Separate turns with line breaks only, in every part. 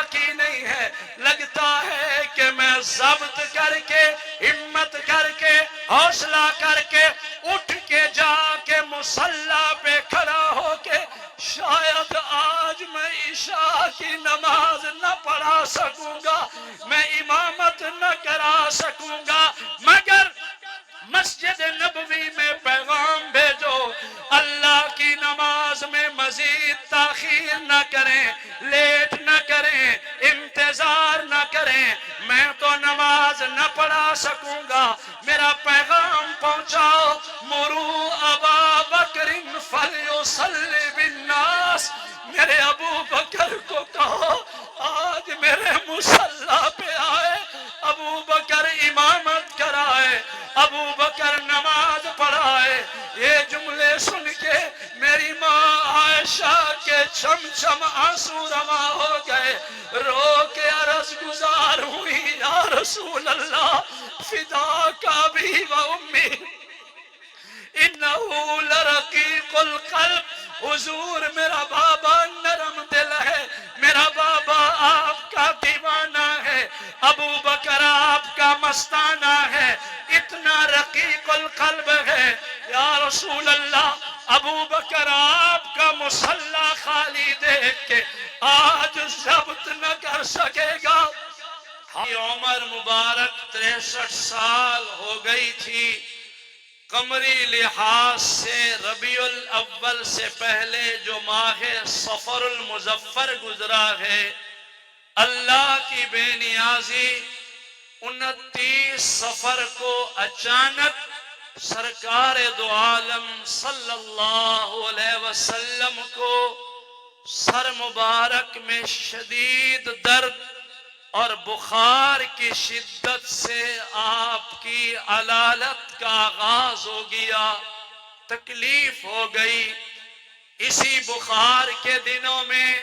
باقی نہیں ہے. لگتا ہے کہ میں ضبط کر کے ہمت کر کے حوصلہ کر کے اٹھ کے جا کے مصلی پہ کھڑا ہو کے شاید آج میں عشاء کی نماز نہ پڑھا سکوں گا, میں امامت نہ کرا سکوں گا, مگر مسجد نبوی میں پیغام بھیجو اللہ کی نماز میں مزید تاخیر نہ کریں, لیٹ نہ کریں, انتظار نہ کریں. میں تو نماز نہ پڑھا سکوں گا, میرا پیغام پہنچاؤ. مرو ابا بکر فلیصلی بالناس, میرے ابو بکر کو کہو آج میرے مصلی پہ آئے, ابو بکر امامت کرائے, ابو بکر نماز پڑھائے. یہ جملے سن کے میری ماں عائشہ کے چھم چھم آنسو روا ہو گئے, رو کے عرض گزار ہوئی یا رسول اللہ فداک ابی و امی انہو لرقیق القلب. حضور میرا بابا نرم دل ہے, میرا بابا آپ کا دیوانہ ہے, ابو بکر آپ کا مستانہ ہے, اتنا رقیق القلب ہے. یا رسول اللہ ابو بکر آپ کا مصلی خالی دیکھ کے آج ضبط نہ کر سکے گا. عمر مبارک 63 سال ہو گئی تھی. قمری لحاظ سے ربیع الاول سے پہلے جو ماہ صفر المظفر گزرا ہے, اللہ کی بے نیازی 29 صفر کو اچانک سرکار دو عالم صلی اللہ علیہ وسلم کو سر مبارک میں شدید درد اور بخار کی شدت سے آپ کی علالت کا آغاز ہو گیا, تکلیف ہو گئی. اسی بخار کے دنوں میں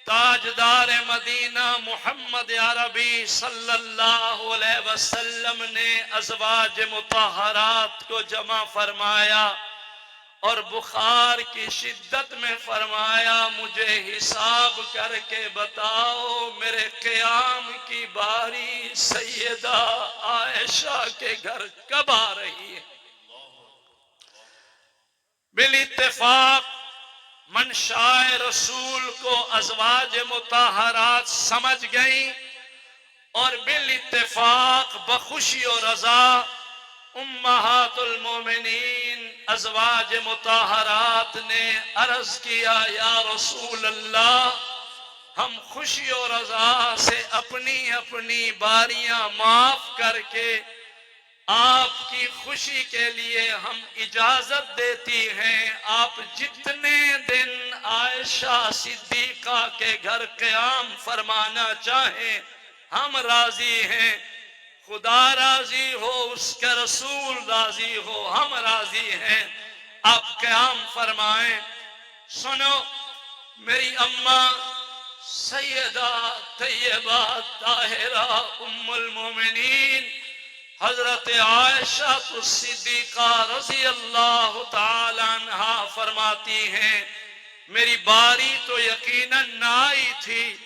تاجدار مدینہ محمد عربی صلی اللہ علیہ وسلم نے ازواج مطہرات کو جمع فرمایا اور بخار کی شدت میں فرمایا مجھے حساب کر کے بتاؤ میرے قیام کی باری سیدہ عائشہ کے گھر کب آ رہی ہے. بالاتفاق منشاء رسول کو ازواج مطہرات سمجھ گئیں اور بالاتفاق بخوشی و رضا امہات المومنین ازواج مطہرات نے عرض کیا یا رسول اللہ ہم خوشی و رضا سے اپنی اپنی باریاں معاف کر کے آپ کی خوشی کے لیے ہم اجازت دیتی ہیں, آپ جتنے دن عائشہ صدیقہ کے گھر قیام فرمانا چاہیں ہم راضی ہیں. خدا راضی ہو, اس کے رسول راضی ہو, ہم راضی ہیں, آپ قیام فرمائیں. سنو میری اماں سیدہ طیبہ طاہرہ ام المومنین حضرت عائشہ الصدیقہ رضی اللہ تعالی عنہا فرماتی ہیں میری باری تو یقیناً نہ آئی تھی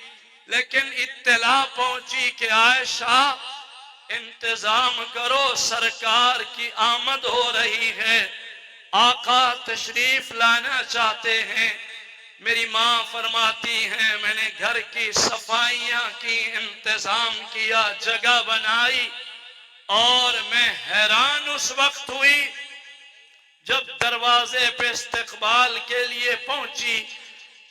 لیکن اطلاع پہنچی کہ عائشہ انتظام کرو سرکار کی آمد ہو رہی ہے, آقا تشریف لانا چاہتے ہیں. میری ماں فرماتی ہیں میں نے گھر کی صفائیاں کی, انتظام کیا, جگہ بنائی اور میں حیران اس وقت ہوئی جب دروازے پہ استقبال کے لیے پہنچی.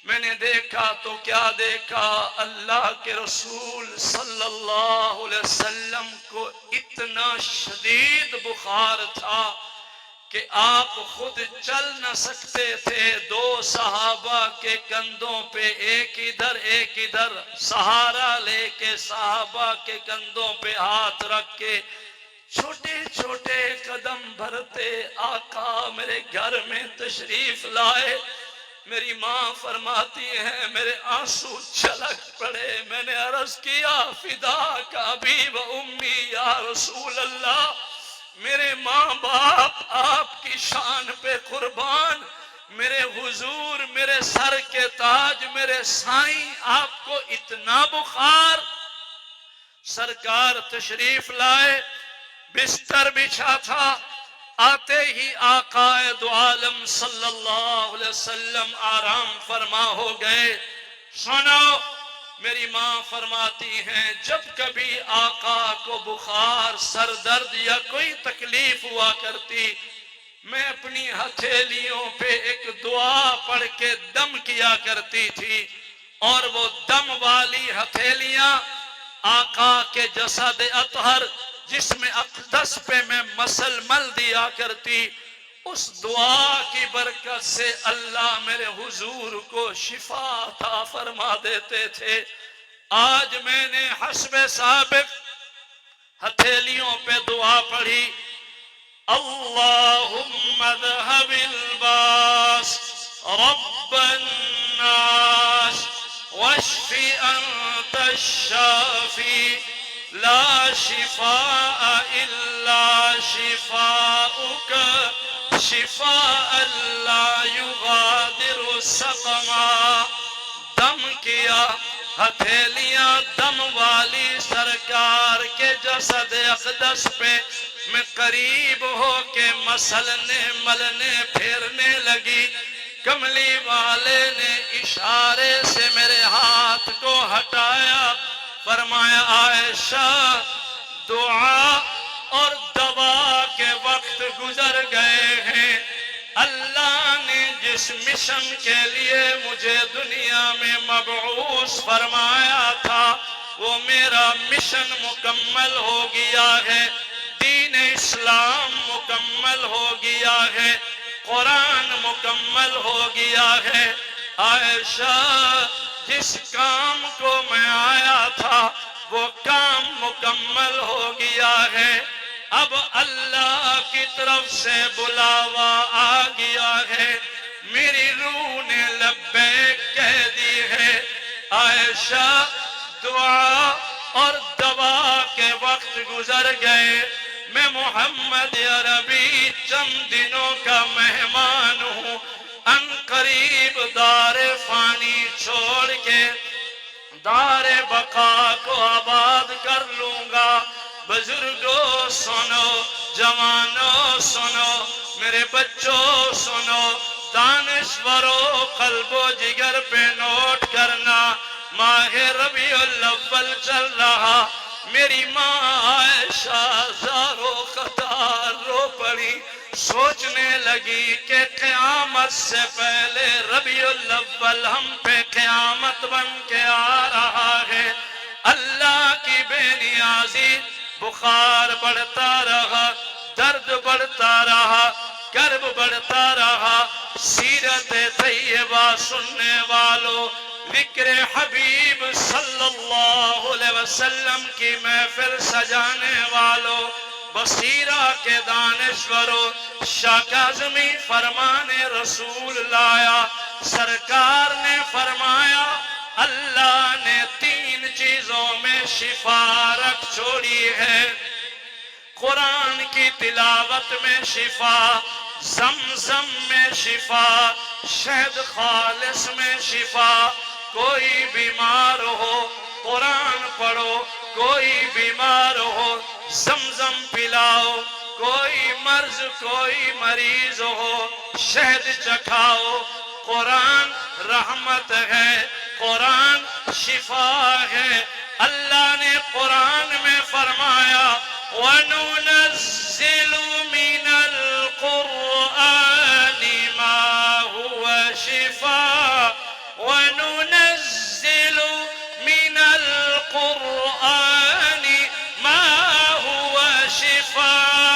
میں نے دیکھا تو کیا دیکھا, اللہ کے رسول صلی اللہ علیہ وسلم کو اتنا شدید بخار تھا کہ آپ خود چل نہ سکتے تھے. 2 صحابہ کے کندھوں پہ ایک ادھر سہارا لے کے صحابہ کے کندھوں پہ ہاتھ رکھ کے چھوٹے چھوٹے قدم بھرتے آقا میرے گھر میں تشریف لائے. میری ماں فرماتی ہے میرے آنسو چھلک پڑے. میں نے عرض کیا فداک ابی و امی یا رسول اللہ, میرے ماں باپ آپ کی شان پہ قربان, میرے حضور، میرے سر کے تاج، میرے سائیں، آپ کو اتنا بخار؟ سرکار تشریف لائے، بستر بچھا تھا، آتے ہی آقا دو عالم صلی اللہ علیہ وسلم آرام فرما ہو گئے۔ سنو، میری ماں فرماتی ہیں جب کبھی آقا کو بخار، سر درد یا کوئی تکلیف ہوا کرتی، میں اپنی ہتھیلیوں پہ ایک دعا پڑھ کے دم کیا کرتی تھی، اور وہ دم والی ہتھیلیاں آقا کے جسد اطہر جسم اقدس پہ میں مسل مل دیا کرتی۔ اس دعا کی برکت سے اللہ میرے حضور کو شفا عطا فرما دیتے تھے۔ آج میں نے حسب سابق ہتھیلیوں پہ دعا پڑھی، اللہم اذہب الباس رب الناس واشف انت الشافی لا شفاء الا شفاؤک شفاء لا یغادر سقما۔ دم کیا، ہتھیلیاں دم والی سرکار کے جسد اقدس پہ میں قریب ہو کے مسلنے ملنے پھیرنے لگی۔ کملی والے نے اشارے سے میرے ہاتھ کو ہٹایا، فرمایا عائشہ دعا اور دوا کے وقت گزر گئے ہیں۔ اللہ نے جس مشن کے لیے مجھے دنیا میں مبعوث فرمایا تھا وہ میرا مشن مکمل ہو گیا ہے، دین اسلام مکمل ہو گیا ہے، قرآن مکمل ہو گیا ہے۔ عائشہ جس کام کو میں آیا تھا وہ کام مکمل ہو گیا ہے، اب اللہ کی طرف سے بلاوا آ گیا ہے، میری روح نے لبیک کہہ دی ہے۔ عائشہ دعا اور دوا کے وقت گزر گئے، میں محمد عربی چند دنوں کا مہمان ہوں، ان قریب دار فانی چھوڑ کے دار بقا کو آباد کر لوں گا۔ بزرگوں سنو، جوانوں سنو، میرے بچوں سنو، دانشوروں قلب و جگر پہ نوٹ کرنا، ماہ ربیع الاول چل رہا، میری ماں عائشہ زارو قطار رو پڑی، سوچنے لگی کہ قیامت سے پہلے ربیع الاول ہم پہ قیامت بن کے آ رہا ہے۔ اللہ کی بے نیازی، بخار بڑھتا رہا، درد بڑھتا رہا، کرب بڑھتا رہا۔ سیرت طیبہ سننے والوں، ذکر حبیب صلی اللہ علیہ وسلم کی محفل سجانے والوں، بصیرہ کے دانشوروں، شاہ کاظمی فرمان رسول لایا۔ سرکار نے فرمایا اللہ نے تین چیزوں میں شفا رکھ چھوڑی ہے، قرآن کی تلاوت میں شفا، زمزم میں شفا، شہد خالص میں شفا۔ کوئی بیمار ہو قرآن پڑھو، کوئی بیمار ہو زمزم پلاؤ، کوئی مرض کوئی مریض ہو شہد چکھاؤ۔ قرآن رحمت ہے، قرآن شفا ہے۔ اللہ نے قرآن میں فرمایا وَنُنَزِّلُ مِنَ الْقُرْآنِ مَا هُوَ شِفَاءٌ وَنُنَزِّلُ مِنَ الْقُرْآنِ مَا هُوَ شِفَاءٌ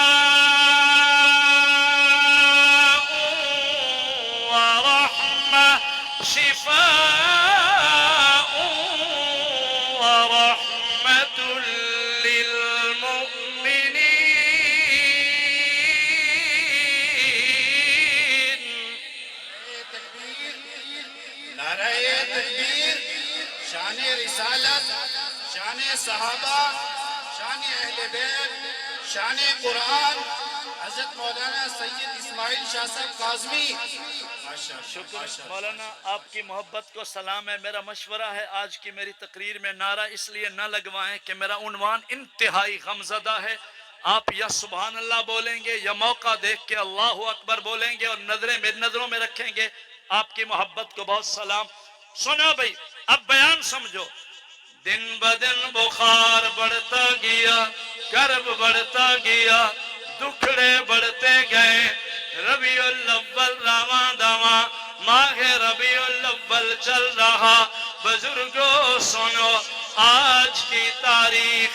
وَرَحْمَةٌ شِفَاءٌ وَرَحْمَةٌ لِّلْمُؤْمِنِينَ۔
نعرہ تکبیر، شان رسالت، شان صحابہ، شان اہل بیت، شان قرآن، حضرت مولانا سید اسماعیل شاہ صاحب کاظمی
شکر مولانا، آپ کی محبت کو سلام ہے. میرا مشورہ ہے آج کی میری تقریر میں نعرہ اس لیے نہ لگوائیں کہ میرا عنوان انتہائی غمزدہ ہے. آپ یا سبحان اللہ بولیں گے یا موقع دیکھ کے اللہ اکبر بولیں گے اور نظروں میں رکھیں گے. آپ کی محبت کو بہت سلام. سنو بھئی، اب بیان سمجھو. دن بدن بخار بڑھتا گیا، کرب بڑھتا گیا، دکھڑے بڑھتے گئے. ربیع الاول رواں دواں ماہ ربیع الاول چل رہا. بزرگوں سنو، آج کی تاریخ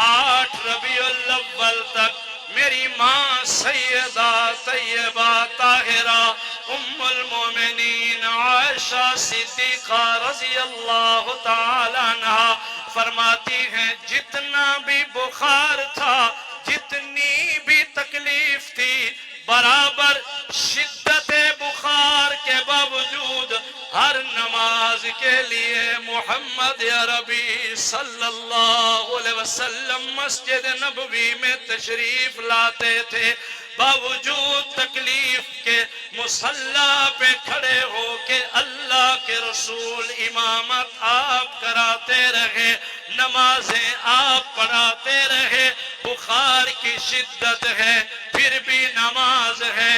8 ربیع الاول تک میری ماں سیدہ طیبہ طاہرہ ام المومنین عائشہ صدیقہ رضی اللہ تعالی عنہا فرماتی ہیں جتنا بھی بخار تھا، جتنی بھی تکلیف تھی، برابر شدت بخار کے باوجود ہر نماز کے لیے محمد عربی صلی اللہ علیہ وسلم مسجد نبوی میں تشریف لاتے تھے. باوجود تکلیف کے مصلی پہ کھڑے ہو کے اللہ کے رسول امامت آپ کراتے رہے، نمازیں آپ پڑھاتے رہے. بخار کی شدت ہے پھر بھی نماز ہے،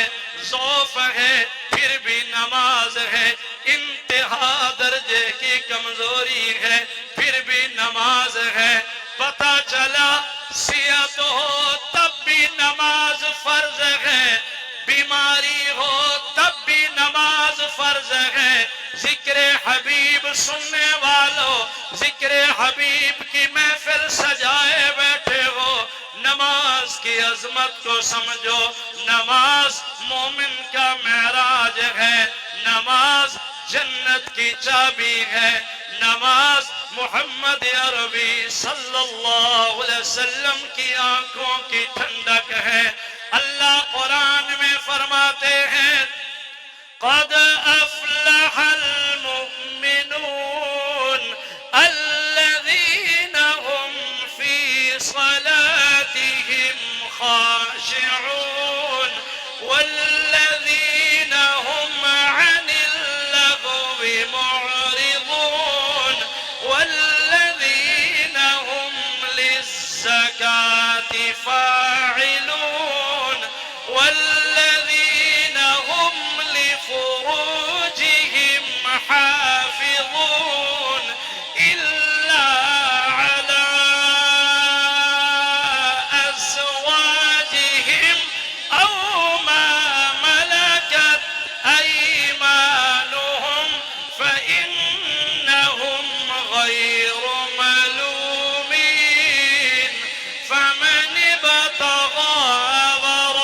ضعف ہے پھر بھی نماز ہے، انتہا درجے کی کمزوری ہے پھر بھی نماز ہے. پتہ چلا صحت ہو تب بھی نماز فرض ہے، بیماری ہو تب بھی نماز فرض ہے. ذکر حبیب سننے والوں، ذکر حبیب کی محفل سجائے بیٹھے ہو، نماز کی عظمت کو سمجھو. نماز مومن کا معراج ہے، نماز جنت کی چابی ہے، نماز محمد عربی صلی اللہ علیہ وسلم کی آنکھوں کی ٹھنڈک ہے. اللہ قرآن میں فرماتے ہیں قد افلح المؤمنون الذين هم في صلاتهم خاشعون والذين هم عن اللغو معرضون والذين هم للزكاة فاعلون والذين هم لفروجهم حافظون إلا على أزواجهم أو ما ملكت أيمانهم فإنهم غير ملومين. فمن ابتغى وراء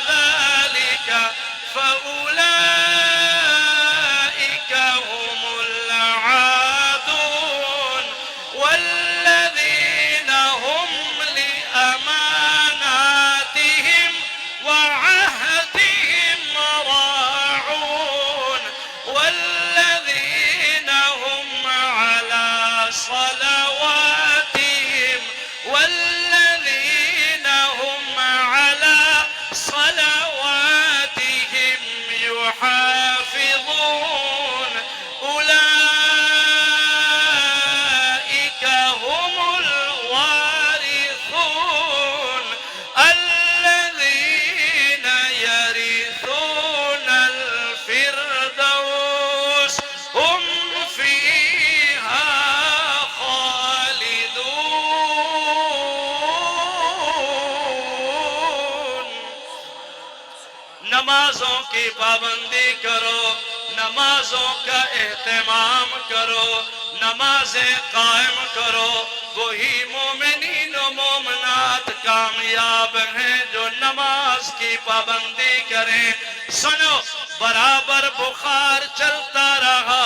ذلك فأولئك هم العادون والذين هم لأماناتهم وعهدهم راعون والذين هم على صلواتهم والذين هم على صلواتهم يحافظون أولئك هم الوارثون الذين يرثون الفردوس هم فيها خالدون. نمازوں کی پابندی کرو، نمازوں کا اہتمام کرو، نمازیں قائم کرو. وہی مومنین و مومنات کامیاب ہیں جو نماز کی پابندی کریں. سنو، برابر بخار چلتا رہا،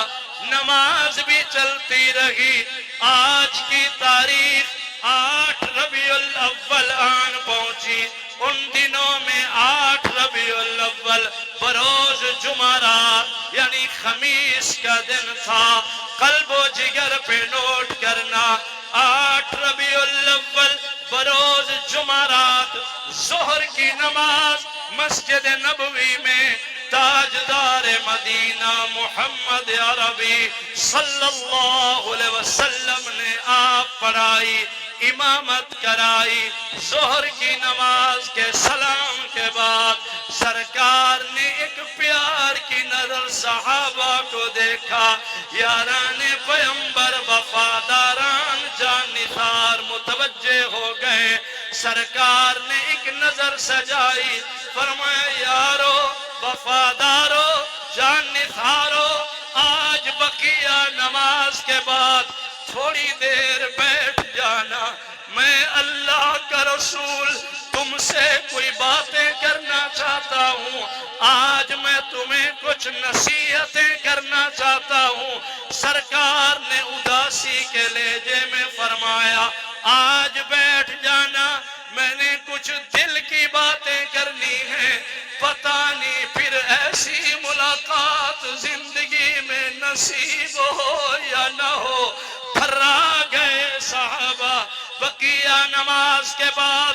نماز بھی چلتی رہی. آج کی تاریخ 8 ربیع الاول آن پہنچی. ان دنوں میں 8 ربیع الاول بروز جمعرات یعنی خمیس کا دن تھا. قلب و جگر پہ نوٹ کرنا، 8 ربیع الاول بروز جمعرات ظہر کی نماز مسجد نبوی میں تاجدار مدینہ محمد عربی صلی اللہ علیہ وسلم نے آپ پڑھائی، امامت کرائی۔ ظہر کی نماز کے سلام کے بعد سرکار نے ایک پیار کی نظر صحابہ کو دیکھا، یاران پیغمبر وفاداران جانثار متوجہ ہو گئے۔ سرکار نے ایک نظر سجائی، فرمایا یارو وفادارو جانثارو، آج بقیہ نماز کے بعد تھوڑی دیر بیٹھ جانا، میں اللہ کا رسول تم سے کوئی باتیں کرنا چاہتا ہوں، آج میں تمہیں کچھ نصیحتیں کرنا چاہتا ہوں۔ سرکار نے اداسی کے لہجے میں فرمایا آج بیٹھ جانا، میں نے کچھ دل کی باتیں کرنی ہیں، پتہ نہیں پھر ایسی ملاقات زندگی میں نصیب ہو یا نہ ہو۔ تھرا گئے صحابہ۔ بقیہ نماز کے بعد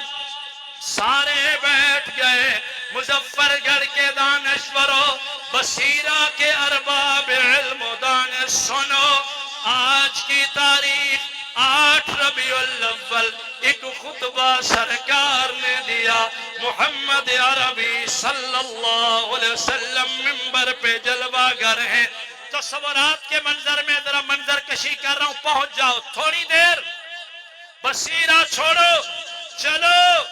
سارے بیٹھ گئے۔ مظفر گڑھ کے دانشوروں، بصیرہ کے ارباب علم و دانش سنو، آج کی تاریخ 8 ربیع الاول ایک خطبہ سرکار نے دیا۔ محمد عربی صلی اللہ علیہ وسلم منبر پہ جلوہ گر ہیں۔ تصورات کے منظر میں ذرا منظر کشی کر رہا ہوں، پہنچ جاؤ تھوڑی دیر، بصیرہ چھوڑو، چلو۔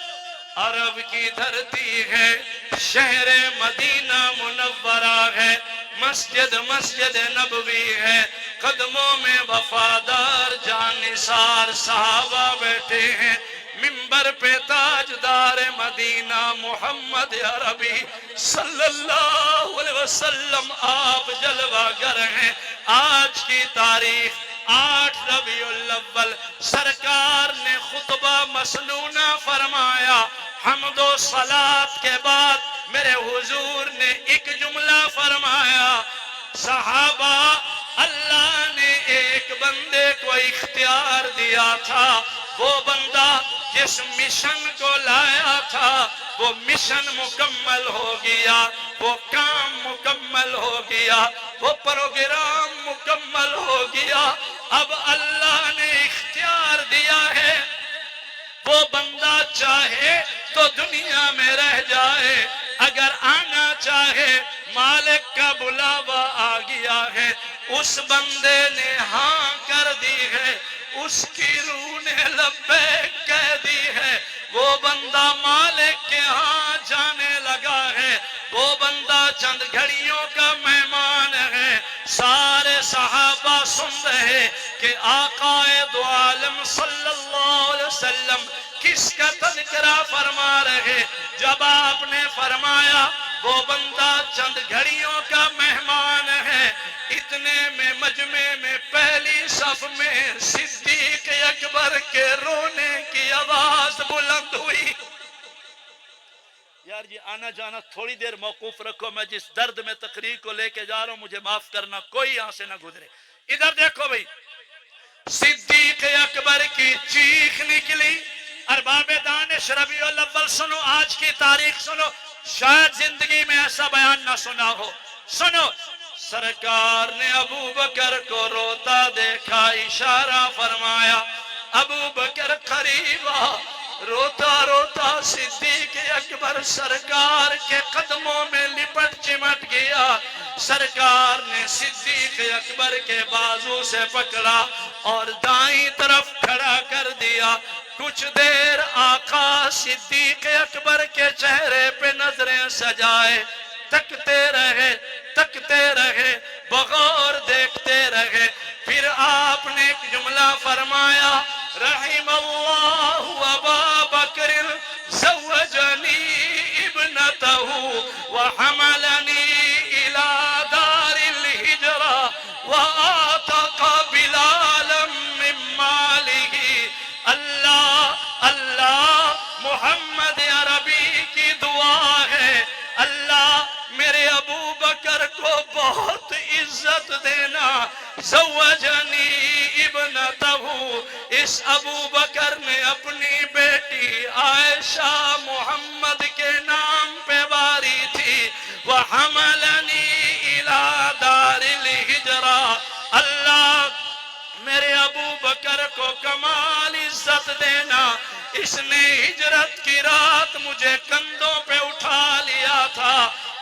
عرب کی دھرتی ہے، شہر مدینہ منورہ ہے، مسجد نبوی ہے، قدموں میں وفادار جانثار صحابہ بیٹھے ہیں، منبر پہ تاجدار مدینہ محمد عربی صلی اللہ علیہ وسلم آپ جلوہ گر ہیں۔ آج کی تاریخ 8 ربیع الاول سرکار نے خطبہ مسنونہ فرمایا۔ حمد و صلات کے بعد میرے حضور نے ایک جملہ فرمایا، صحابہ اللہ نے ایک بندے کو اختیار دیا تھا، وہ بندہ جس مشن کو لایا تھا وہ مشن مکمل ہو گیا، وہ کام مکمل ہو گیا، وہ پروگرام مکمل ہو گیا۔ اب اللہ نے اختیار دیا ہے، وہ بندہ چاہے تو دنیا میں رہ جائے، اگر آنا چاہے مالک کا بلاوا آ گیا ہے۔ اس بندے نے ہاں کر دی ہے، اس کی روح نے لبیک کہہ دی ہے، وہ بندہ مالک کے ہاں جانے لگا ہے، وہ بندہ چند گھڑیوں کا مہمان ہے۔ سارے صحابہ سن رہے کہ آقا دو عالم صلی اللہ علیہ وسلم کس کا تذکرہ فرما رہے۔ جب آپ نے فرمایا وہ بندہ چند گھڑیوں کا مہمان ہے، اتنے میں مجمع میں پہلی صف میں صدیق اکبر کے رونے کی آواز بلند ہوئی۔ یار یہ آنا جانا تھوڑی دیر موقوف رکھو، میں جس درد میں تقریر کو لے کے جا رہا ہوں مجھے معاف کرنا، کوئی یہاں سے نہ گزرے۔ ادھر دیکھو بھئی، صدیق اکبر کی چیخ نکلی۔ ارباب دانش ربیع الاول سنو، آج کی تاریخ سنو، شاید زندگی میں ایسا بیان نہ سنا ہو۔ سنو، سرکار نے ابو بکر کو روتا دیکھا، اشارہ فرمایا ابو بکر قریب آ۔ روتا روتا صدیق اکبر سرکار کے قدموں میں لپٹ چمٹ گیا۔ سرکار نے صدیق اکبر کے بازو سے پکڑا اور دائیں طرف کھڑا کر دیا۔ کچھ دیر آقا صدیق اکبر کے چہرے پہ نظریں سجائے، تکتے رہے، بغور دیکھتے رہے۔ پھر آپ نے ایک جملہ فرمایا، رحم اللہ ابا بکر زوجنی ابنتہ وحملنی الى دار الہجرہ وآتق بلالا من مالہ۔ اللہ محمد عربی کی دعا ہے، اللہ میرے ابو بکر کو بہت عزت دینا۔ زوجنی ابنتہ، اس ابو بکر نے اپنی بیٹی عائشہ محمد کے نام پہ حملنی الی دار الہجرہ، اللہ میرے ابو بکر کو کمال عزت دینا، اس نے ہجرت کی رات مجھے کندھوں پہ اٹھا لیا تھا،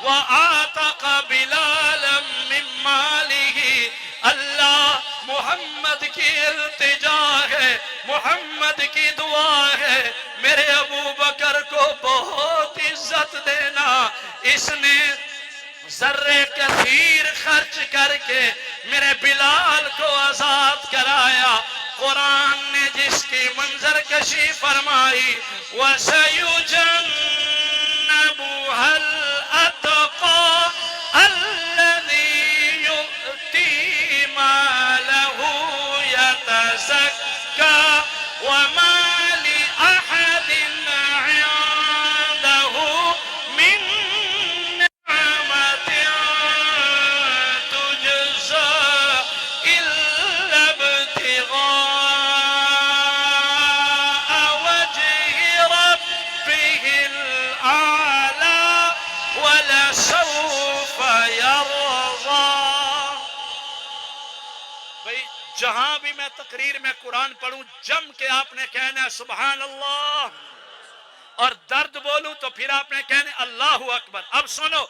وَآتَقَ بِلَالًا مِّن مَالِهِ، اللہ محمد کی التجا ہے، محمد کی دعا ہے، میرے ابو بکر کو بہت عزت دینا، اس نے ذرے کثیر خرچ کر کے میرے بلال کو آزاد کرایا۔ قرآن نے جس کی منظر کشی فرمائی، وَسَيُجَنَّبُهَا الْأَتْقَى الَّذِي يُؤْتِي مَالَهُ يَتَزَكَّى وَمَا لِأَحَدٍ عِندَهُ مِن نِّعْمَةٍ تُجْزَى إِلَّا ابْتِغَاءَ وَجْهِ رَبِّهِ الْأَعْلَى وَلَسَوْفَ يَرْضَى۔ بھئی جہاں بھی میں تقریر میں قرآن پڑھوں جم کے آپ نے کہنا ہے سبحان اللہ، اور درد بولوں تو پھر آپ نے کہنا ہے اللہ اکبر۔ اب سنو،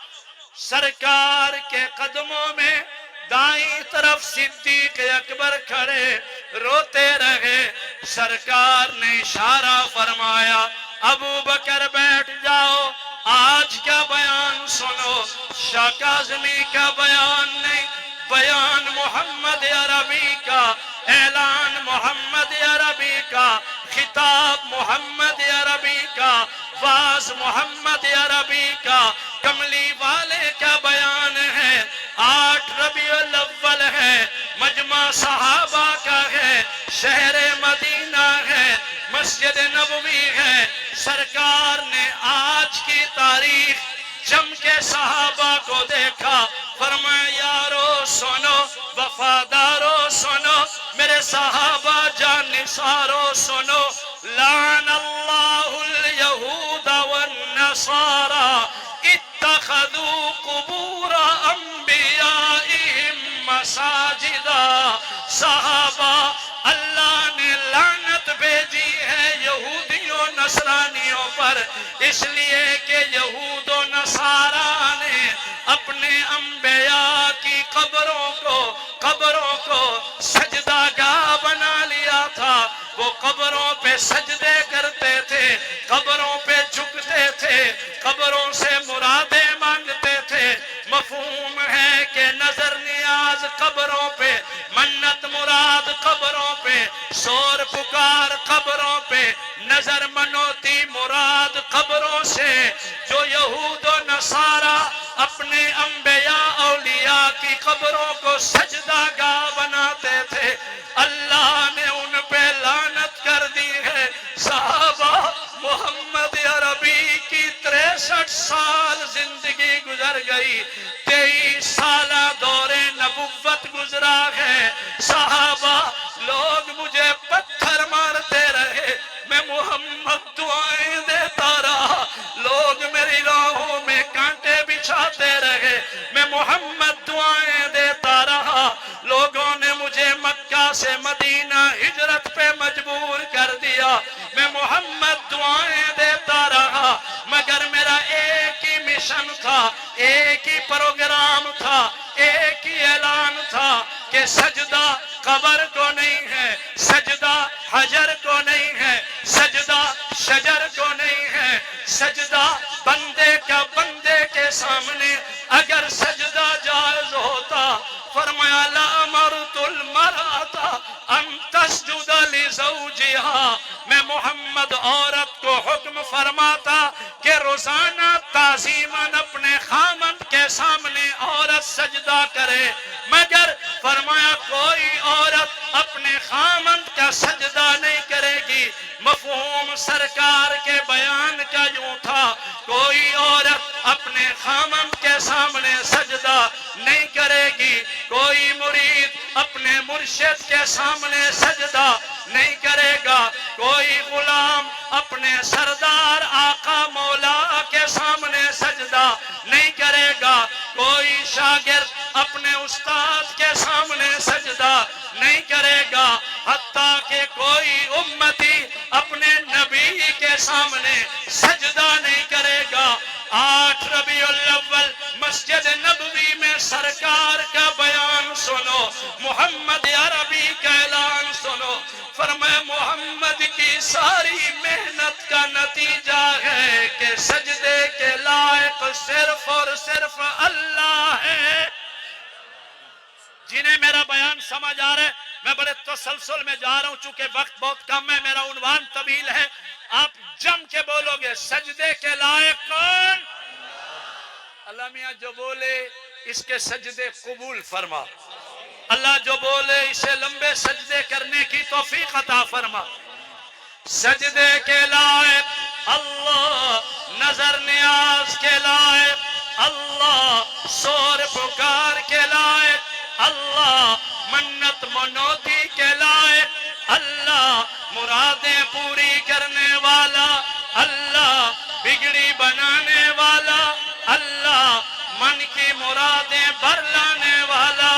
سرکار کے قدموں میں دائیں طرف صدیق اکبر کھڑے روتے رہے، سرکار نے اشارہ فرمایا ابو بکر بیٹھ جاؤ، آج کا بیان سنو، شاہ کاظمی کا بیان نہیں، بیان محمد عربی کا، اعلان محمد عربی کا، خطاب محمد عربی کا، واز محمد عربی کا، کملی والے کا بیان ہے۔ 8 ربیع الاول ہے، مجمع صحابہ کا ہے، شہر مدینہ ہے، مسجد نبوی ہے، سرکار نے آج کی تاریخ جم کے صحابہ کو دیکھا، فرمایا یارو سنو، وفادارو سنو، میرے صحابہ جان نثارو سنو، لعن اللہ الیہود والنصارى اتخذوا قبور انبیائهم مساجدا۔ صحابہ، اللہ نے لعنت بھیجی ہے یہودیوں نصرانیوں پر، اس لیے کہ یہود و نصارہ نے اپنے انبیاء کی قبروں کو سجدہ گاہ بنا لیا تھا، وہ قبروں پہ سجدے کرتے تھے، قبروں پہ جھکتے تھے، قبروں سے مرادیں مانگتے تھے۔ مفہوم ہے کہ نظر نیاز قبروں پہ، منت مراد قبروں پہ، شور پکار قبروں پہ، نظر منوتی مراد قبروں سے۔ جو یہود و نصارہ اپنے انبیاء اولیاء کی قبروں کو سجدہ گاہ بناتے تھے، اللہ نے ان پہ لعنت کر دی ہے۔ صحابہ، محمد عربی کی 63 سال زندگی گزر گئی، 23 سالہ دور نبوت گزرا ہے۔ صحابہ، لوگ مجھے پتھر مارتے رہے، میں محمد دعائیں دیتا رہا، لوگ میری راہوں میں کانٹے بچھاتے رہے، میں محمد دعائیں دیتا رہا، لوگوں نے مجھے مکہ سے مدینہ ہجرت پہ مجبور کر دیا، میں محمد دعائیں دیتا رہا، مگر میرا ایک ہی مشن تھا، ایک ہی پروگرام تھا، ایک ہی اعلان تھا کہ سجدہ قبر کو نہیں ہے، سجدہ حجر کو نہیں ہے، سجدہ شجر کو نہیں ہے، سجدہ بندے کا بندے کے سامنے اگر سجدہ جائز ہوتا، فرمایا لَأَمَرْتُ الْمَرْأَةَ أَن تَسْجُدَ لِزَوْجِهَا، میں محمد عورت کو حکم فرماتا کہ روزانہ تعظیماً اپنے خامند کے سامنے عورت سجدہ کرے، مگر فرمایا کوئی عورت اپنے خامند کا سجدہ نہیں کرے گی۔ مفہوم سرکار کے بیان کا یوں تھا، کوئی عورت اپنے خامند کے سامنے سجدہ نہیں کرے گی، کوئی مرید اپنے مرشد کے سامنے سجدہ نہیں کرے گا، کوئی غلام اپنے سردار آقا مولا کے سامنے سجدہ نہیں کرے گا، نہیں کرے گا حتیٰ کہ کوئی امتی اپنے نبی کے سامنے سجدہ نہیں کرے گا۔ 8 ربیع الاول مسجد نبوی میں سرکار کا بیان سنو، محمد عربی کا اعلان سنو، فرمایا محمد کی ساری محنت کا نتیجہ ہے کہ سجدے کے لائق صرف اور صرف اللہ ہے۔ جنہیں میرا بیان سمجھ آ رہا ہے، میں بڑے تسلسل میں جا رہا ہوں چونکہ وقت بہت کم ہے، میرا عنوان طویل ہے، آپ جم کے بولو گے سجدے کے لائق کون؟ اللہ میاں جو بولے اس کے سجدے قبول فرما، اللہ جو بولے اسے لمبے سجدے کرنے کی توفیق عطا فرما۔ سجدے کے لائق اللہ، نظر نیاز کے لائق اللہ، سور پکار کے لائق اللہ، منت منوتی کے لائق اللہ، مرادیں پوری کرنے والا اللہ، بگڑی بنانے والا اللہ، من کی مرادیں بھر لانے والا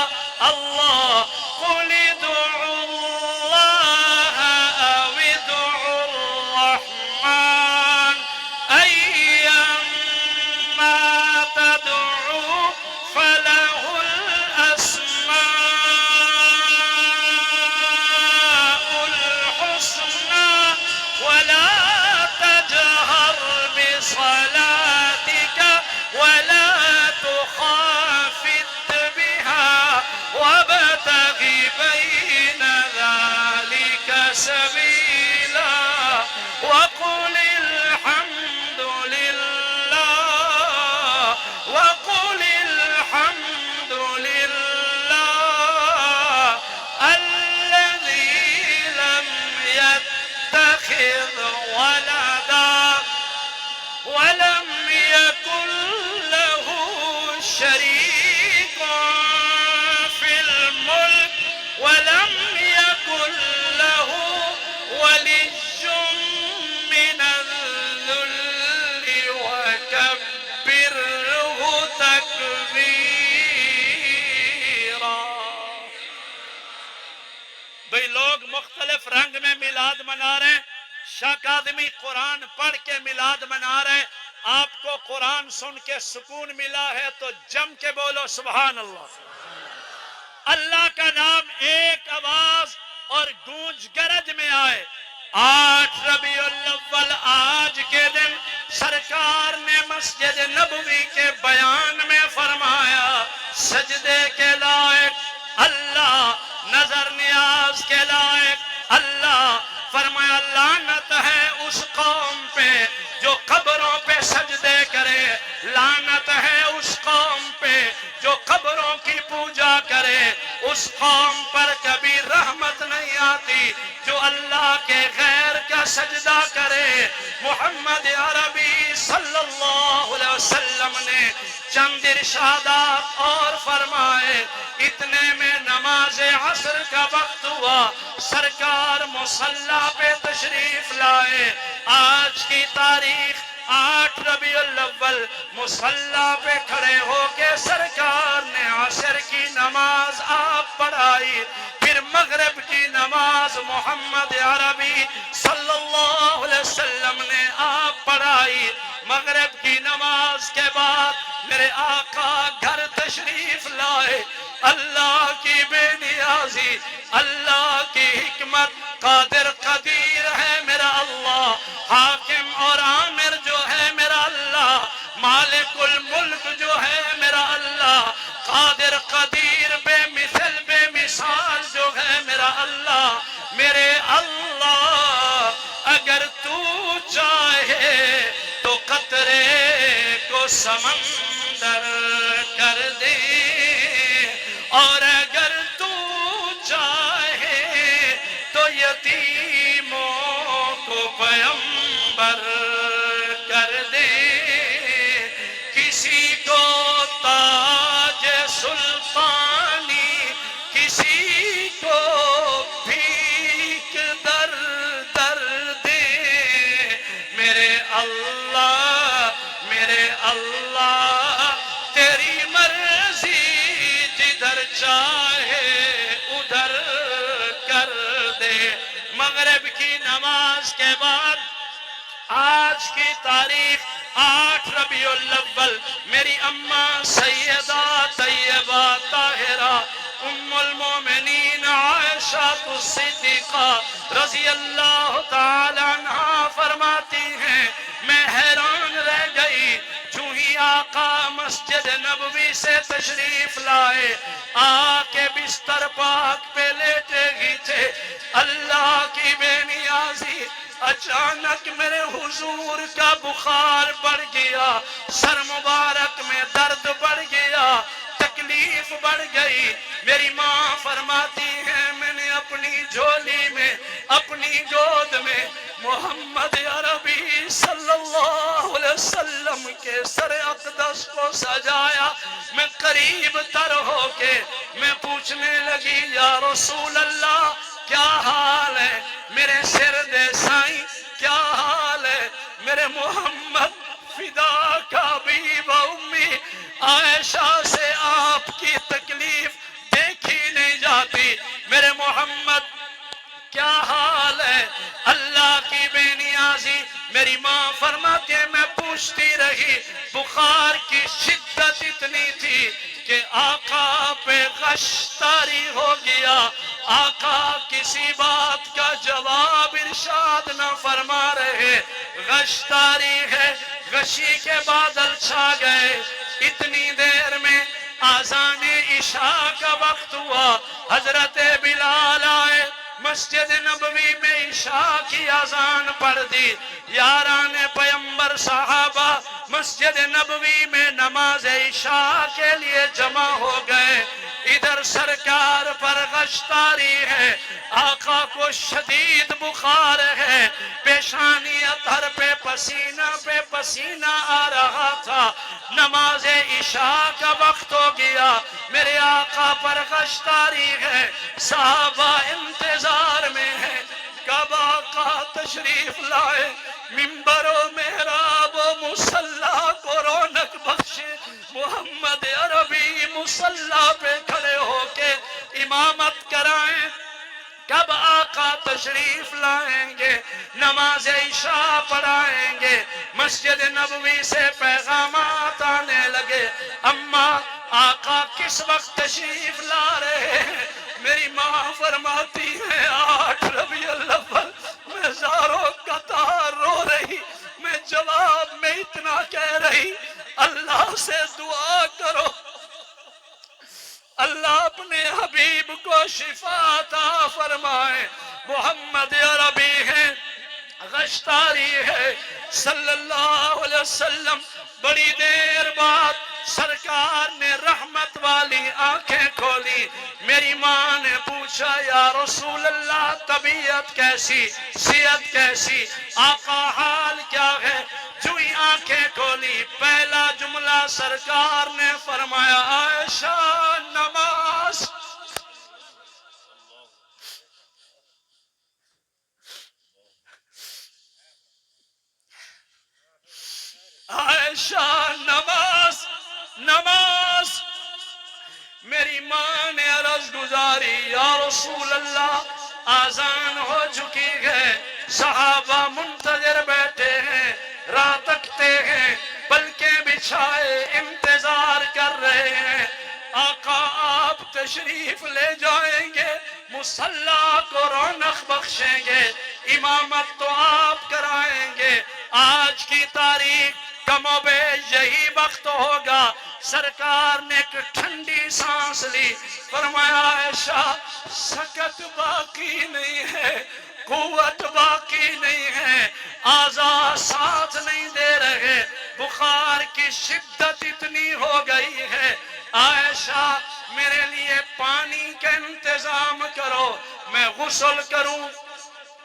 اللہ۔ قُلِ ادْعُوا اللَّهَ أَوِ ادْعُوا الرَّحْمَنَ أَيًّمَّا تَدْعُوا فَلَهُ الْأَسْمَاءُ الْحُسْنَى وَلَا تَجْهَرْ بِصَلَاتِكَ وَلَا تُخَافِتْ بِهَا وَابْتَغِ بَيْنَ ذَلِكَ سَبِيلًا وَقُلِ الْحَمْدُ لِلَّهِ وَقُلِ الْحَمْدُ لِلَّهِ الَّذِي لَمْ يَتَّخِذْ وَلَدًا وَلَمْ يَكُنْ لَهُ شَرِيكٌ فِي الْمُلْكِ وَلَمْ يَكُنْ لَهُ وَلِيٌّ مِّنَ الذُّلِّ وَكَبِّرْهُ تَكْبِيرًا۔ بھئی لوگ مختلف رنگ میں میلاد منا رہے ہیں، شاک آدمی قرآن پڑھ کے میلاد منا رہے ہیں، آپ کو قرآن سن کے سکون ملا ہے تو جم کے بولو سبحان اللہ۔ اللہ کا نام ایک آواز اور گونج گرج میں آئے۔ 8 ربیع الاول آج کے دن سرکار نے مسجد نبوی کے بیان میں فرمایا سجدے کے لائق اللہ، نظر نیاز کے لائق اللہ، فرمایا لعنت ہے اس قوم پہ جو قبروں پہ سجدے کرے، لعنت ہے اس قوم پہ جو قبروں کی پوجا کرے، اس قوم پر کبھی رحمت نہیں آتی جو اللہ کے غیر کا سجدہ کرے۔ محمد عربی صلی اللہ علیہ وسلم نے چند ارشادات اور فرمائے۔ اتنے میں نماز عصر کا وقت ہوا، سرکار مصلی پہ تشریف لائے۔ آج کی تاریخ 8 ربیع الاول مصلی پہ کھڑے ہو کے سرکار نے عصر کی نماز آپ پڑھائی، پھر مغرب کی نماز محمد عربی صلی اللہ علیہ وسلم نے آپ پڑھائی۔ مغرب کی نماز کے بعد میرے آقا گھر تشریف لائے۔ اللہ کی بے نیازی، اللہ کی حکمت، قادر قدیر ہے میرا اللہ، حاکم اور عامر جو ہے میرا اللہ، مالک الملک جو ہے میرا اللہ، قادر قدیر بے مثل بے مثال جو ہے میرا اللہ، میرے اللہ اگر تو چاہے تو قطرے کو سمندر کر دے، اور اگر تو چاہے تو یتیموں کو پیمبر کر دے، کسی کو تاج سلطانی، کسی کو بھیک در در دے، میرے اللہ تیری مرضی جدھر چاہے ادھر مغرب کی نماز کے بعد آج کی تاریخ 8 ربیع الاول میری اماں سیدہ طیبہ طاہرہ ام المومنین عائشہ الصدیقہ رضی اللہ تعالی عنہا فرماتی ہیں میں حیران رہ گئی چوں ہی آقا مسجد نبوی سے تشریف لائے آ کے بستر پاک پہ لیٹے ہی تھے اللہ کی بے نیازی اچانک میرے حضور کا بخار بڑھ گیا سر مبارک میں درد بڑھ گیا تکلیف بڑھ گئی میری ماں فرماتی ہے میں نے اپنی جھولی میں اپنی گود میں محمد عربی صلی اللہ علیہ وسلم کے سر اقدس کو سجایا میں قریب تر ہو کے میں پوچھنے لگی یا رسول اللہ کیا حال ہے میرے سر دے سائیں کیا حال ہے میرے محمد فدا کا بھی و امی عائشہ سے آپ کی تکلیف دیکھی نہیں جاتی میرے محمد کیا حال ہے اللہ کی بے نیازی میری ماں فرماتی ہے میں پوچھتی رہی بخار کی شدت اتنی تھی کہ آقا پہ غش طاری ہو گیا آقا کسی بات کا جواب ارشاد نہ فرما رہے غش طاری ہے غشی کے بادل چھا گئے اتنی دیر میں آذان عشاء کا وقت ہوا حضرت بلال آئے مسجد نبوی میں عشاء کی اذان پڑھ دی یاران پیمبر صحابہ مسجد نبوی میں نماز عشاء کے لیے جمع ہو گئے ادھر سرکار پر غش طاری ہے آقا کو شدید بخار ہے پیشانی اطہر پہ پسینہ آ رہا تھا نماز عشاء کا وقت ہو گیا میرے آقا پر غش طاری ہے صحابہ انتظار میں ہے کب آقا تشریف لائے منبر و محراب و مصلی کو رونق بخشے محمد عربی مصلی پہ کھڑے ہو کے امامت کرائیں کب آقا تشریف لائیں گے نماز عشاء پڑھائیں گے مسجد نبوی سے پیغامات آنے لگے اما آقا کس وقت تشریف لا رہے ہیں میری ماں فرماتی ہے 8 ربیع الاول میں زاروں قطار رو رہی میں جواب میں اتنا کہہ رہی اللہ سے دعا کرو اللہ اپنے حبیب کو شفا عطا فرمائے محمد عربی ہے غش طاری ہے صلی اللہ علیہ وسلم بڑی دیر بعد سرکار نے رحمت والی آنکھیں کھولی میری ماں نے پوچھا یا رسول اللہ طبیعت کیسی صحت کیسی آقا حال کیا ہے جو ہی آنکھیں کھولی پہلا جملہ سرکار نے فرمایا عائشہ نماز عائشہ نماز نماز میری ماں نے عرض گزاری یا رسول اللہ آذان ہو چکی ہے صحابہ منتظر بیٹھے ہیں راہ تکتے ہیں پلکیں بچھائے انتظار کر رہے ہیں آقا آپ تشریف لے جائیں گے مصلی کو رونق بخشیں گے امامت تو آپ کرائیں گے آج کی تاریخ کم و بیش یہی وقت ہوگا سرکار نے ایک ٹھنڈی سانس لی فرمایا عائشہ سکت باقی نہیں ہے قوت باقی نہیں ہے اعضاء ساتھ نہیں دے رہے بخار کی شدت اتنی ہو گئی ہے عائشہ میرے لیے پانی کا انتظام کرو میں غسل کروں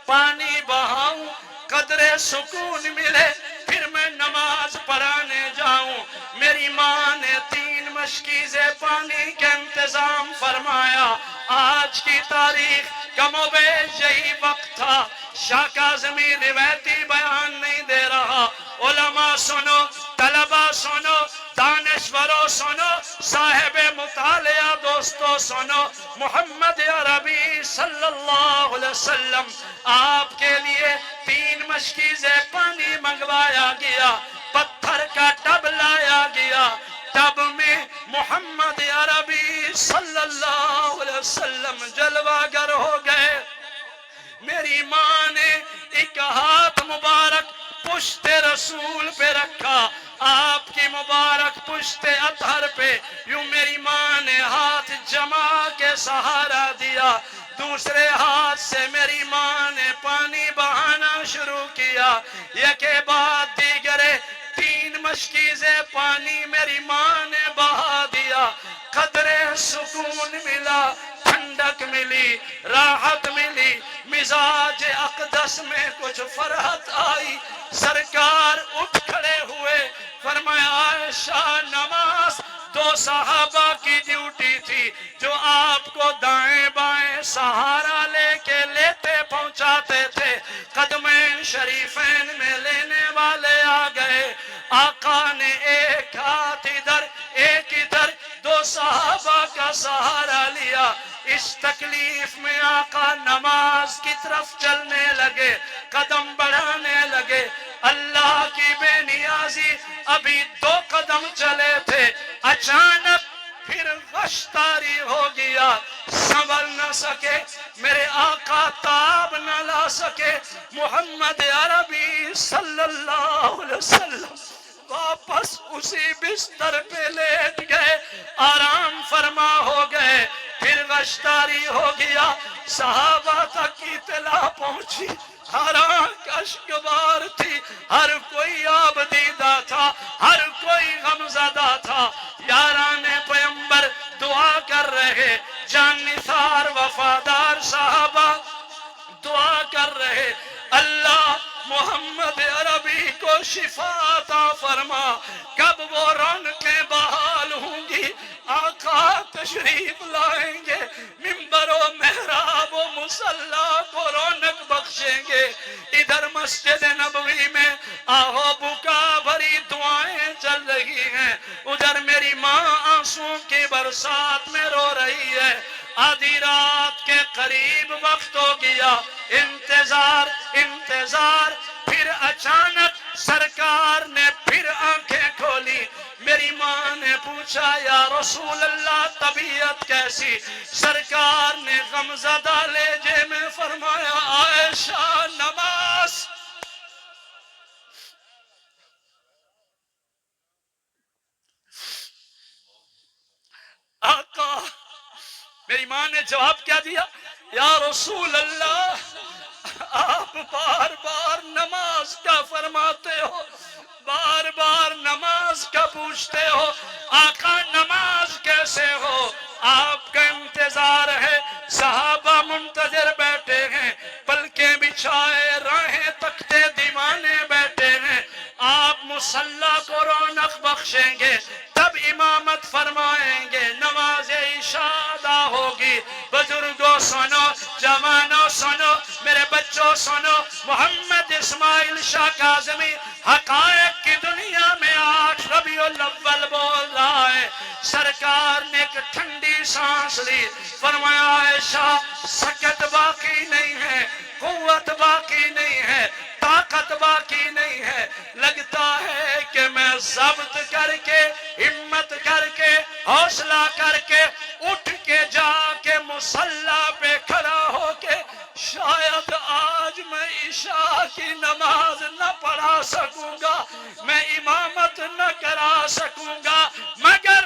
پانی بہاؤں قدرے سکون ملے پھر میں نماز پڑھانے جاؤں میری ماں نے 3 مشکیزیں پانی کے انتظام فرمایا آج کی تاریخ کم و بیش یہی وقت تھا شاہ کاظمی روایتی بیان نہیں دے رہا علماء سنو طلباء سنو دانشوروں سنو صاحب مطالعہ دوستو سنو محمد عربی صلی اللہ علیہ وسلم آپ کے لیے 3 مشکیزیں پانی منگوایا گیا، پتھر کا ٹب لایا گیا، ٹب میں محمد عربی صلی اللہ علیہ وسلم جلوہ گر ہو گئے۔ میری ماں نے ایک ہاتھ مبارک پشت رسول پہ رکھا، آپ کی مبارک پشت اطہر پہ، یوں میری ماں نے ہاتھ جما کے سہارا دیا، دوسرے ہاتھ سے میری ماں نے پانی بہانا شروع کیا، یکے بعد دیگرے 3 مشکیزیں پانی میری ماں نے بہا دیا، قدرے سکون ملا، ٹھنڈک ملی، راحت ملی، مزاج اقدس میں کچھ فرحت آئی۔ سرکار اٹھ کھڑے ہوئے، فرمایا عائشہ نماز 2 صحابہ کی ڈیوٹی تھی جو آپ کو دائیں بائیں سہارا لے کے لیتے پہنچاتے تھے، قدمین شریفین میں لینے والے آ گئے، آقا نے ایک ہاتھ ادھر ایک ادھر 2 صحابہ کا سہارا لیا۔ اس تکلیف میں آقا نماز کی طرف چلنے لگے، قدم بڑھانے لگے، اللہ کی بے نیازی، ابھی 2 قدم چلے تھے، اچانک پھر غش طاری ہو گیا، سنبھل نہ سکے، میرے آقا تاب نہ لا سکے، محمد عربی صلی اللہ علیہ وسلم واپس اسی بستر پہ لیٹ گئے، آرام فرما ہو گئے۔ پھر غش طاری ہو گیا، صحابہ تک اطلاع پہنچی، ہر آنکھ اشکبار تھی، ہر کوئی آبدیدہ تھا، ہر کوئی غمزدہ تھا، یاران پیغمبر دعا کر رہے، جان نثار وفادار صحابہ دعا کر رہے، اللہ محمد عربی کو شفا عطا فرما، کب وہ رونقیں بحال ہوں گی، آقا تشریف لائیں گے، منبر و محراب و مصلی کو رونق بخشیں گے۔ ادھر مسجد نبوی میں آہو بکا بھری دعائیں چل رہی ہیں، ادھر میری ماں آنسوں کی برسات میں رو رہی ہے، آدھی رات کے قریب وقت ہو گیا، انتظار انتظار، پھر اچانک سرکار نے پھر آنکھیں کھولی، میری ماں نے پوچھا یا رسول اللہ طبیعت کیسی؟ سرکار نے غمزدہ لہجے میں فرمایا عائشہ نماز۔ آقا میری ماں نے جواب کیا دیا؟ یا رسول اللہ آپ بار بار نماز کا فرماتے ہو، بار بار نماز کا پوچھتے ہو، آقا نماز کیسے ہو؟ آپ کا انتظار ہے، صحابہ منتظر بیٹھے ہیں، پلکیں بچھائے راہیں تکتے دیوانے بیٹھے ہیں، آپ مصلی کو رونق بخشیں گے، تب امامت فرمائیں گے، نماز عشاء ادا ہوگی۔ بزرگوں سنو، جوانوں سنو، میرے بچوں سنو، محمد اسماعیل شاہ کاظمی حقائق کی دنیا میں 8 ربیع الاول بول رہا ہے، سرکار نے ایک ٹھنڈی سانس لی، فرمایا عائشہ سکت باقی نہیں ہے، قوت باقی نہیں ہے، طاقت باقی نہیں ہے، لگتا ہے کہ میں ضبط کر کے ہمت کر کے حوصلہ کر کے اٹھ کے جا کے مصلی پہ کھڑا ہو کے شاید آج میں عشاء کی نماز نہ پڑھا سکوں گا، میں امامت نہ کرا سکوں گا، مگر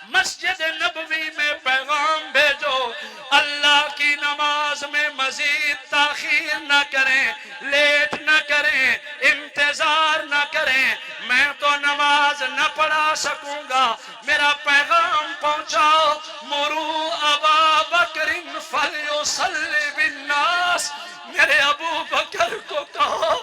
مسجد نبوی میں پیغام بھیجو، اللہ کی نماز میں مزید تاخیر نہ کریں، لیٹ نہ کریں، انتظار نہ کریں، میں تو نماز نہ پڑھا سکوں گا، میرا پیغام پہنچاؤ، مرو ابا بکر فلیصلی بالناس، میرے ابو بکر کو کہو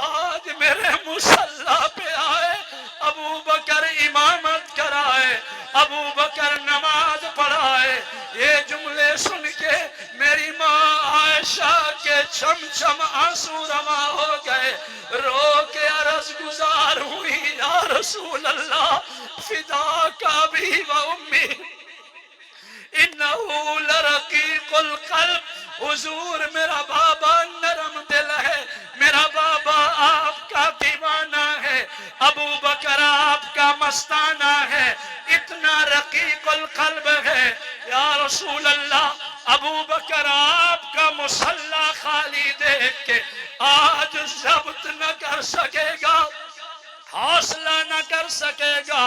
آج میرے مصلی پہ آئے، ابو بکر امامت کرائے، ابو بکر نماز پڑھائے۔ یہ جملے سن کے میری ماں عائشہ کے چھم چھم آنسو روا ہو گئے، رو کے عرض گزار ہوئی یا رسول اللہ فداک ابی و امی، ان انہو لرقیق القلب. حضور میرا بابا نرم دل ہے، میرا بابا آپ کا دیوانہ ہے، ابو بکر آپ کا مستانہ ہے، اتنا رقیق القلب ہے. یا رسول اللہ، ابو بکر آپ کا مصلی خالی دیکھ کے آج ضبط نہ کر سکے گا، حوصلہ نہ کر سکے گا.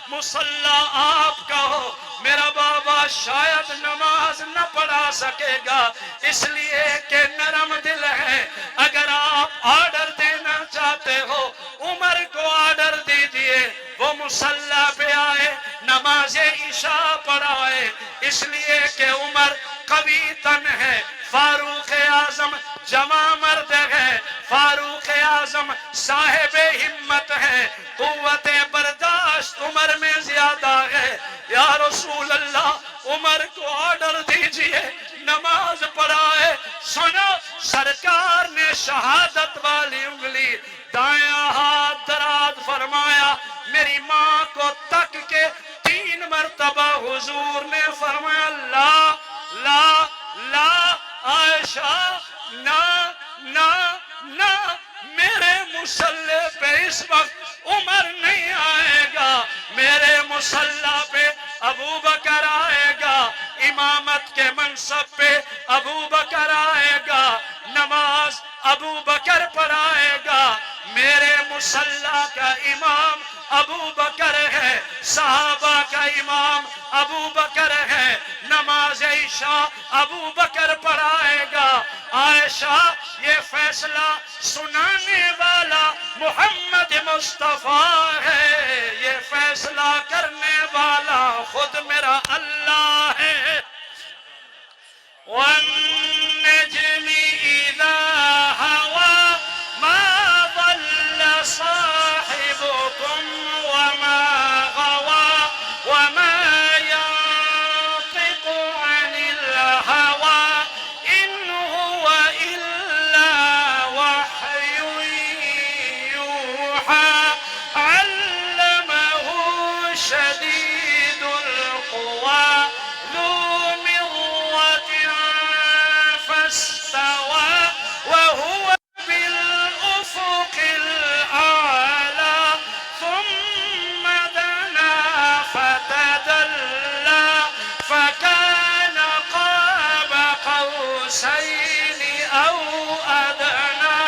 مصلی آپ کا ہو، میرا بابا شاید نماز نہ پڑھا سکے گا، اس لیے کہ نرم دل ہے. اگر آپ آرڈر دینا چاہتے ہو، عمر کو آرڈر دیجئے وہ مصلی پہ آئے، نماز عشاء پڑھائے، اس لیے کہ عمر قوی تن ہے، فاروق اعظم جوان مرد ہے، فاروق اعظم صاحب ہمت ہے، قوت برداشت عمر میں زیادہ ہے. یا رسول اللہ، عمر کو آرڈر دیجئے نماز پڑھائے. سنو، سرکار نے شہادت والی انگلی دائیں ہاتھ دراز فرمایا، میری ماں کو تک کے 3 مرتبہ حضور نے فرمایا لا لا لا عائشہ، نہ نہ نہ، میرے مصلی پہ اس وقت عمر نہیں آئے گا، میرے مصلی پہ ابو بکر آئے گا، امامت کے منصب پہ ابو بکر آئے گا، نماز ابو بکر پڑھائے گا. میرے مصلی کا امام ابو بکر ہے، صحابہ کا امام ابو بکر ہے، نماز عشاء ابو بکر پڑھائے گا. عائشہ، یہ فیصلہ سنانے والا محمد مصطفیٰ ہے، یہ فیصلہ کرنے والا خود میرا اللہ ہے. وَالنَّجْمِ إِذَا هَوَى مَا ضَلَّ صَاحِبُكُمْ وَمَا غَوَى وَمَا يَنطِقُ عَنِ الْهَوَى إِنْ هُوَ إِلَّا وَحْيٌ يُوحَى عَلَّمَهُ شَدِيدُ الْقُوَى ذُو مِرَّةٍ فَاسْتَوَى وَهُوَ بِالْأُفُقِ الْأَعْلَى ثُمَّ دَنَا فَتَدَلَّى فَكَانَ قَابَ قَوْسَيْنِ أَوْ أَدْنَى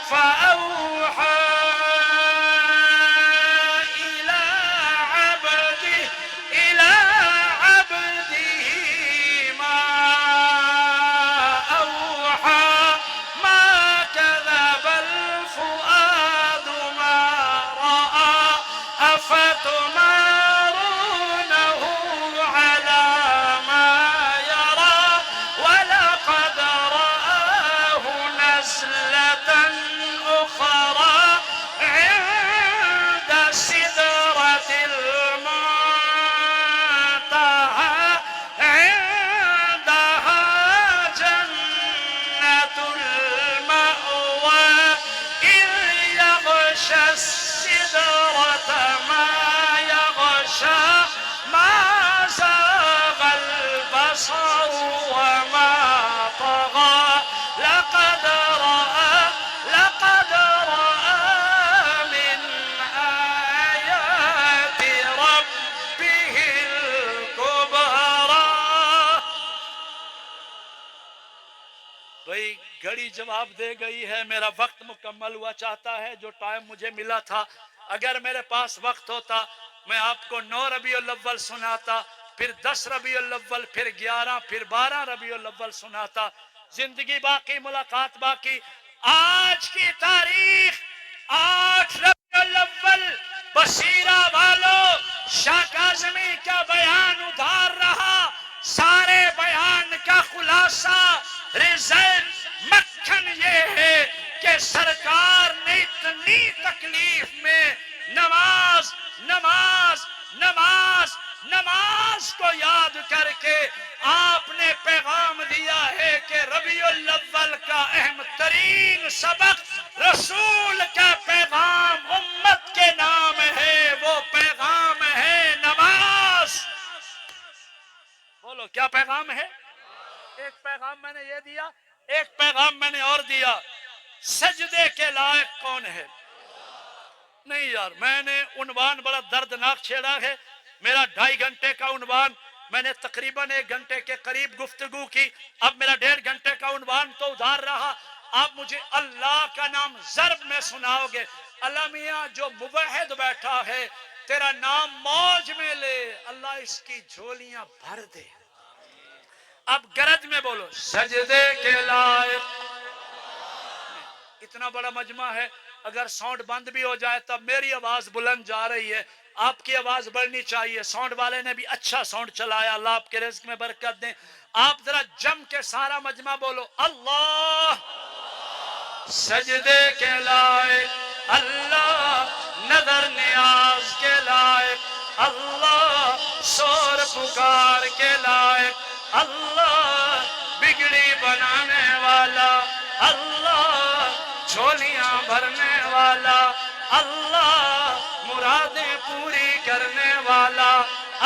فَأَوْحَى إِلَى عَبْدِهِ مَا أَوْحَى مَا كَذَبَ الْفُؤَادُ مَا رَأَى أَفَتُمَارُونَهُ عَلَى مَا يَرَى وَلَقَدْ رَآهُ نَزْلَةً أُخْرَى عِندَ سِدْرَةِ الْمُنتَهَى عِندَهَا جَنَّةُ الْمَأْوَى إِذْ يَغْشَى السِّدْرَةَ مَا يَغْشَى مَا زَاغَ الْبَصَرُ وَمَا طَغَى لَقَدْ رَأَى مِنْ آيَاتِ رَبِّهِ الْكُبْرَى. بھئی گھڑی جواب دے گئی ہے، میرا وقت مکمل ہوا. چاہتا ہے جو ٹائم مجھے ملا تھا، اگر میرے پاس وقت ہوتا میں آپ کو 9 ربیع الاول سناتا، پھر 10 ربیع الاول، پھر 11، پھر 12 ربیع الاول سناتا. زندگی باقی، ملاقات باقی. آج کی تاریخ 8 ربیع الاول، بصیرہ والو، شاہ کاظمی کا بیان ادھار رہا. سارے بیان کا خلاصہ، رزلٹ، مکھن یہ ہے کہ سرکار نے اتنی تکلیف میں نماز نماز نماز نماز کو یاد کر کے آپ نے پیغام دیا ہے کہ ربیع الاول کا اہم ترین سبق رسول کا پیغام امت کے نام ہے، وہ پیغام ہے نماز. بولو کیا پیغام ہے؟ ایک پیغام میں نے یہ دیا، ایک پیغام میں نے اور دیا، سجدے کے لائق کون ہے؟ نہیں یار، میں نے عنوان بڑا دردناک چھیڑا ہے، میرا 2.5 گھنٹے کا عنوان، میں نے تقریباً 1 گھنٹے کے قریب گفتگو کی، اب میرا 1.5 گھنٹے کا عنوان تو ادھار رہا، آپ مجھے اللہ کا نام ضرب میں سناؤ گے۔ اللہ میاں جو موحد بیٹھا ہے تیرا نام موج میں لے، اللہ اس کی جھولیاں بھر دے۔ اب گرج میں بولو، سجدے کے لائق۔ اتنا بڑا مجمع ہے، اگر ساؤنڈ بند بھی ہو جائے تب میری آواز بلند جا رہی ہے، آپ کی آواز بڑھنی چاہیے۔ ساؤنڈ والے نے بھی اچھا ساؤنڈ چلایا، اللہ آپ کے رزق میں برکت دیں۔ آپ ذرا جم کے سارا مجمع بولو، اللہ سجدے کے لائق، اللہ نظر نیاز کے لائق، اللہ شور پکار کے لائق، اللہ بگڑی بنانے والا، اللہ جھولیاں بھرنے والا، اللہ مرادیں پوری کرنے والا،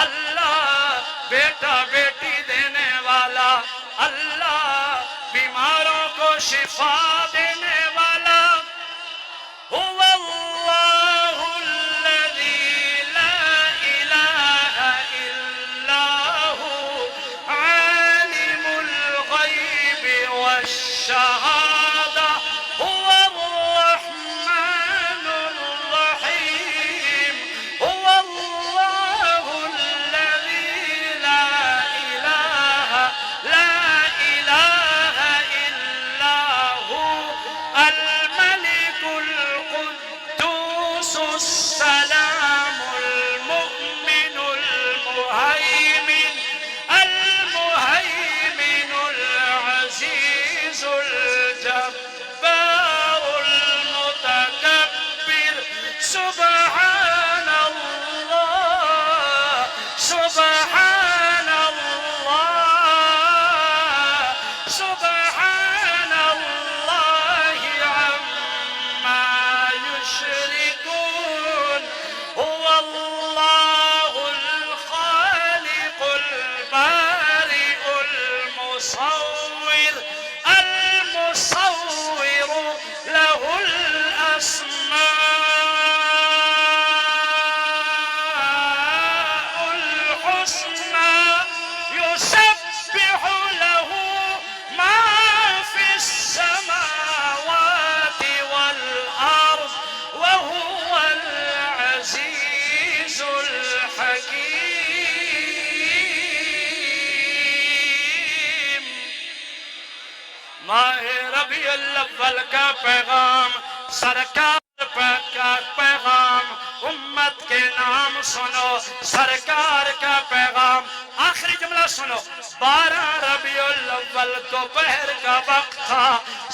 اللہ بیٹا بیٹی دینے والا، اللہ بیماروں کو شفا دینے والا، هو الله الذي لا إله إلا هو عالم الغيب والشهادة هو الرحمن الرحيم هو الله الذي لا إله إلا هو الملك القدوس السلام المؤمن المهيمن العزيز الجبار المتكبر سبحان الله سبحان الله سبحان الله عما يشركون هو الله الخالق البارئ المصور له الأسماء الحسنى يسبح له ما في السماوات والأرض وهو العزيز الحكيم۔ ماہ ربیع الاول کا پیغام، سرکار کا پیغام، امت کے نام سنو، سرکار کا پیغام۔ آخری جملہ سنو، 12 ربیع الاول دوپہر کا وقت تھا،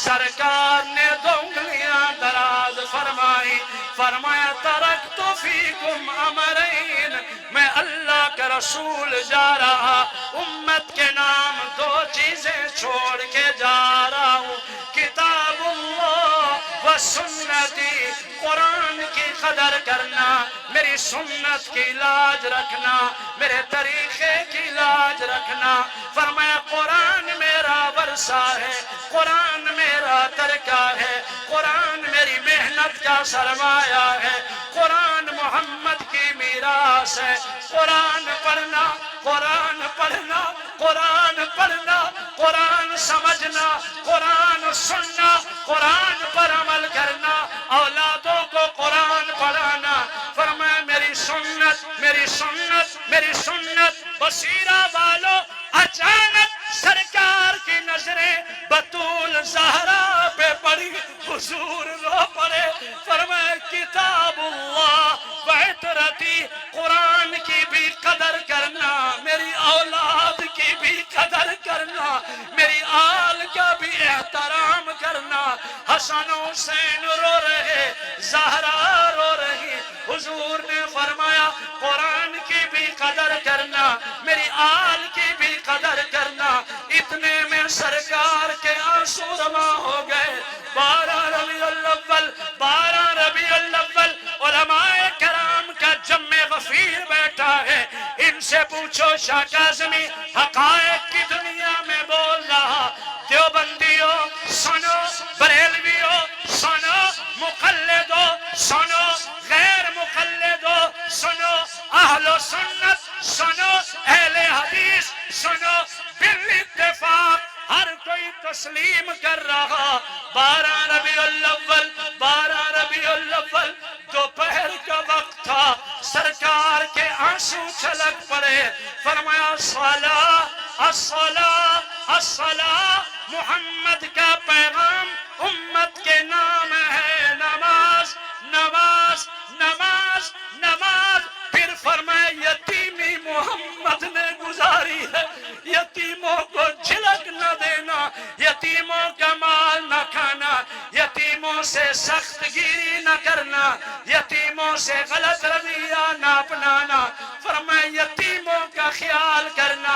سرکار نے 2 انگلیاں دراز فرمائی، فرمایا ترکت فیکم امرین، میں اللہ کا رسول جا رہا، امت کے نام 2 چیزیں چھوڑ کے جا رہا ہوں، کتاب اللہ و سنتی، قرآن کی قدر کرنا، میری سنت کی لاج رکھنا، میرے طریقے کی لاج رکھنا۔ فرمایا قرآن میرا ورثہ ہے، قرآن میرا ترکہ ہے، قرآن میری محنت کا سرمایہ ہے، قرآن محمد کی میراث ہے۔ قرآن پڑھنا، قرآن پڑھنا، قرآن پڑھنا، قرآن سمجھنا، قرآن سننا، قرآن پر عمل کرنا، اولادوں کو قرآن پڑھانا۔ فرمایا میری سنت، میری سنت، میری سنت۔ بصیرہ والو، اچانک سرکار کی نظریں بطول زہرا پہ پڑی، حضور رو پڑے، فرمایا کتاب اللہ وعطرتی، قرآن کی بھی قدر کرنا، میری اولاد کی بھی قدر کرنا، میری آل کا بھی احترام کرنا۔ حسن و حسین رو رہے، زہرا رو رہی، حضور نے فرمایا قرآن کی بھی قدر کرنا، میری آل کی بھی قدر کرنا۔ اتنے میں سرکار کے آنسو رواں ہو گئے۔ 12 ربیع الاول، 12 ربیع الاول، علماء کرام کا جمع غفیر بیٹھا ہے، ان سے پوچھو شاہ کاظمی حقائق کی دنیا میں بول رہا. دیوبندیوں سنو، بریلویوں سنو، مقلدوں سنو، غیر مقلدوں سنو، اہل و سنت سنو، اہل حدیث سنو، بالاتفاق ہر کوئی تسلیم کر رہا. 12 ربیع الاول، 12 ربیع الاول دوپہر کا وقت تھا. سرکار کے آنسو چھلک پڑے. فرمایا الصلاۃ الصلاۃ الصلاۃ، محمد کا پیغام امت کے نام ہے نماز نماز نماز نماز. پھر فرمایا یتیمی محمد نے گزاری ہے، یتیموں کو جھلک نہ دینا، یتیموں کا مال نہ کھانا، یتیموں سے سخت گیری نہ کرنا، یتیموں سے غلط رویہ نہ اپنانا. فرمایا یتیموں کا خیال کرنا.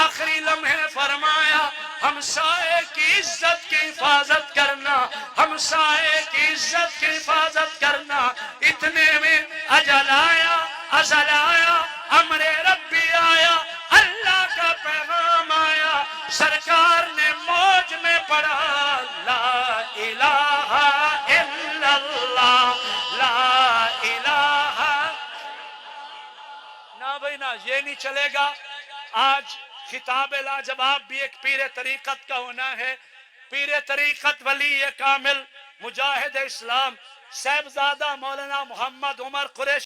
آخری لمحے فرمایا ہمسائے کی عزت کی حفاظت کرنا، ہمسائے کی عزت کی حفاظت کرنا. اتنے میں اجل آیا، ازل آیا، امر ربی آیا، اللہ کا پیغام آیا. سرکار نے موج میں پڑھا لا الہ الا اللہ، لا الہ. نہ بھائی نہ، یہ نہیں چلے گا. آج خطاب لاجواب بھی ایک پیر طریقت کا ہونا ہے. پیر طریقت ولی کامل مجاہد اسلام صاحبزادہ مولانا محمد عمر قریشی